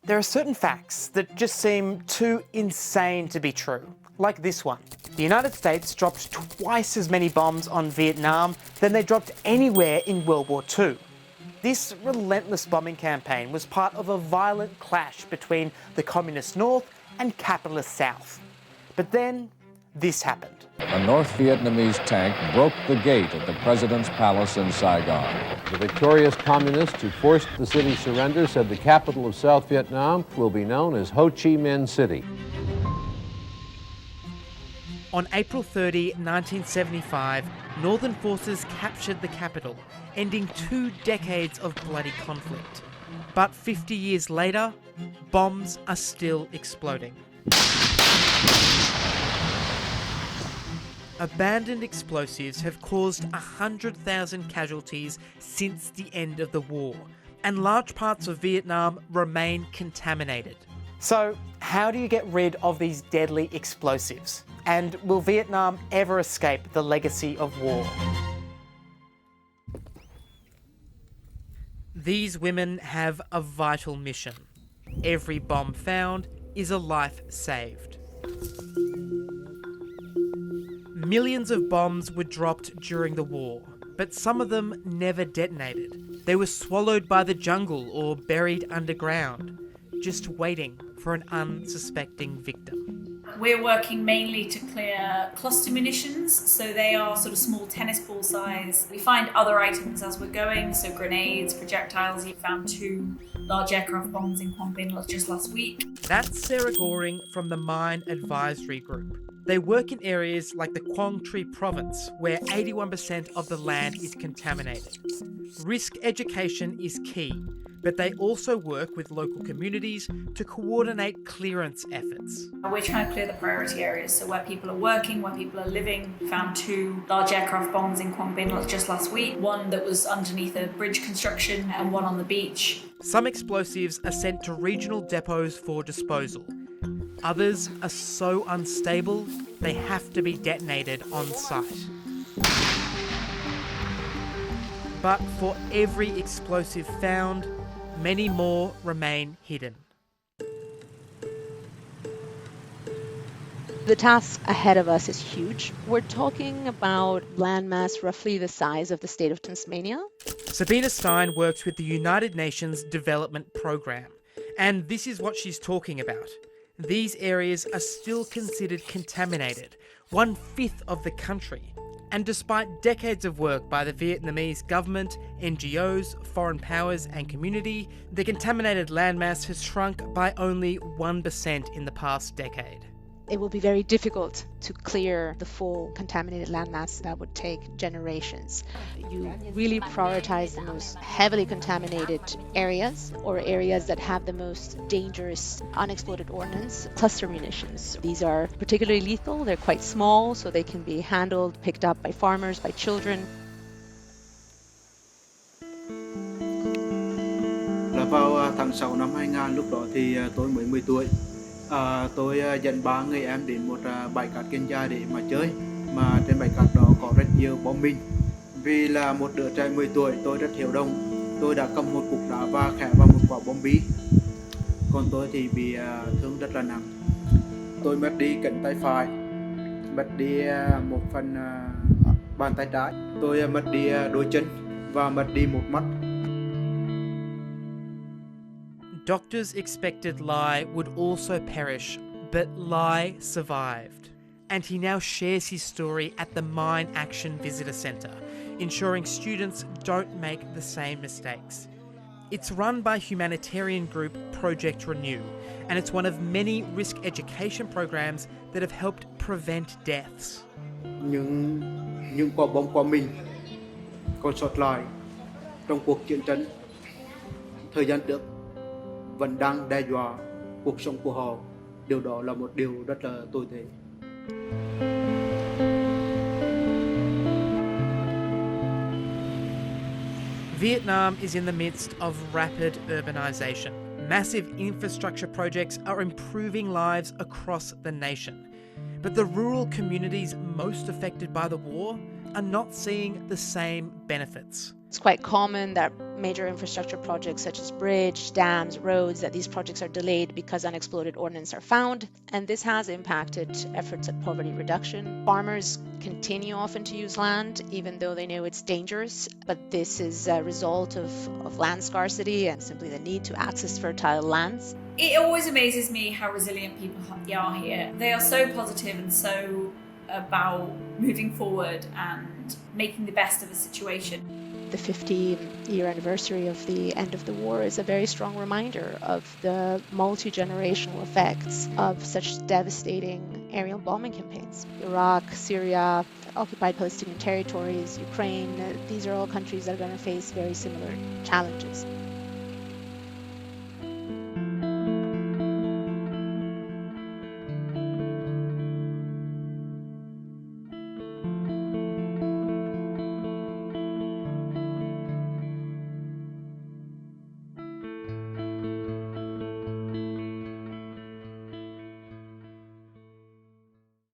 There are certain facts that just seem too insane to be true, like this one. The United States dropped twice as many bombs on Vietnam than they dropped anywhere in World War II. This relentless bombing campaign was part of a violent clash between the Communist North and capitalist South. But then, this happened. A North Vietnamese tank broke the gate at the president's palace in Saigon. The victorious communists who forced the city's surrender said the capital of South Vietnam will be known as Ho Chi Minh City. On April 30, 1975, Northern forces captured the capital, ending 2 decades of bloody conflict. But 50 years later, bombs are still exploding. Abandoned explosives have caused 100,000 casualties since the end of the war, and large parts of Vietnam remain contaminated. So, how do you get rid of these deadly explosives? And will Vietnam ever escape the legacy of war? These women have a vital mission. Every bomb found is a life saved. Millions of bombs were dropped during the war, but some of them never detonated. They were swallowed by the jungle or buried underground, just waiting for an unsuspecting victim. We're working mainly to clear cluster munitions, so they are sort of small tennis ball size. We find other items as we're going, so grenades, projectiles. We found 2 large aircraft bombs in Quang Binh just last week. That's Sarah Goring from the Mine Advisory Group. They work in areas like the Quang Tri province, where 81% of the land is contaminated. Risk education is key, but they also work with local communities to coordinate clearance efforts. We're trying to clear the priority areas, so where people are working, where people are living. We found 2 large aircraft bombs in Quang Binh just last week, one that was underneath a bridge construction and one on the beach. Some explosives are sent to regional depots for disposal. Others are so unstable, they have to be detonated on site. But for every explosive found, many more remain hidden. The task ahead of us is huge. We're talking about landmass roughly the size of the state of Tasmania. Sabina Stein works with the United Nations Development Programme, and this is what she's talking about. These areas are still considered contaminated, 1/5 of the country. And despite decades of work by the Vietnamese government, NGOs, foreign powers and community, the contaminated landmass has shrunk by only 1% in the past decade. It will be very difficult to clear the full contaminated landmass. That would take generations. You really prioritize the most heavily contaminated areas or areas that have the most dangerous unexploded ordnance, cluster munitions. These are particularly lethal. They're quite small, so they can be handled, picked up by farmers, by children. Là vào tháng 6 năm 2000, lúc đó thì tôi mới 10 tuổi. Tôi dẫn 3 người em đến một bãi cát Kiên Giai để mà chơi, mà trên bãi cát đó có rất nhiều bom mìn. Vì là một đứa trai 10 tuổi, tôi rất hiếu động. Tôi đã cầm một cục đá và khẽ vào một quả bom bi. Còn tôi thì bị thương rất là nặng. Tôi mất đi cánh tay phải, mất đi một phần bàn tay trái. Tôi mất đi đôi chân và mất đi một mắt. Doctors expected Lai would also perish, but Lai survived. And he now shares his story at the Mine Action Visitor Centre, ensuring students don't make the same mistakes. It's run by humanitarian group Project Renew, and it's one of many risk education programs that have helped prevent deaths. Những quả bom của mình còn sót lại trong cuộc chiến tranh thời gian trước vẫn đang đe dọa cuộc sống của họ. Điều đó là một điều rất là tồi tệ. Vietnam is in the midst of rapid urbanisation. Massive infrastructure projects are improving lives across the nation. But the rural communities most affected by the war are not seeing the same benefits. It's quite common that major infrastructure projects such as bridge, dams, roads, that these projects are delayed because unexploded ordnance are found, and this has impacted efforts at poverty reduction. Farmers continue often to use land even though they know it's dangerous, but this is a result of land scarcity and simply the need to access fertile lands. It always amazes me how resilient people are here. They are so positive and so about moving forward and making the best of a situation. The 50-year anniversary of the end of the war is a very strong reminder of the multi-generational effects of such devastating aerial bombing campaigns. Iraq, Syria, occupied Palestinian territories, Ukraine, these are all countries that are going to face very similar challenges.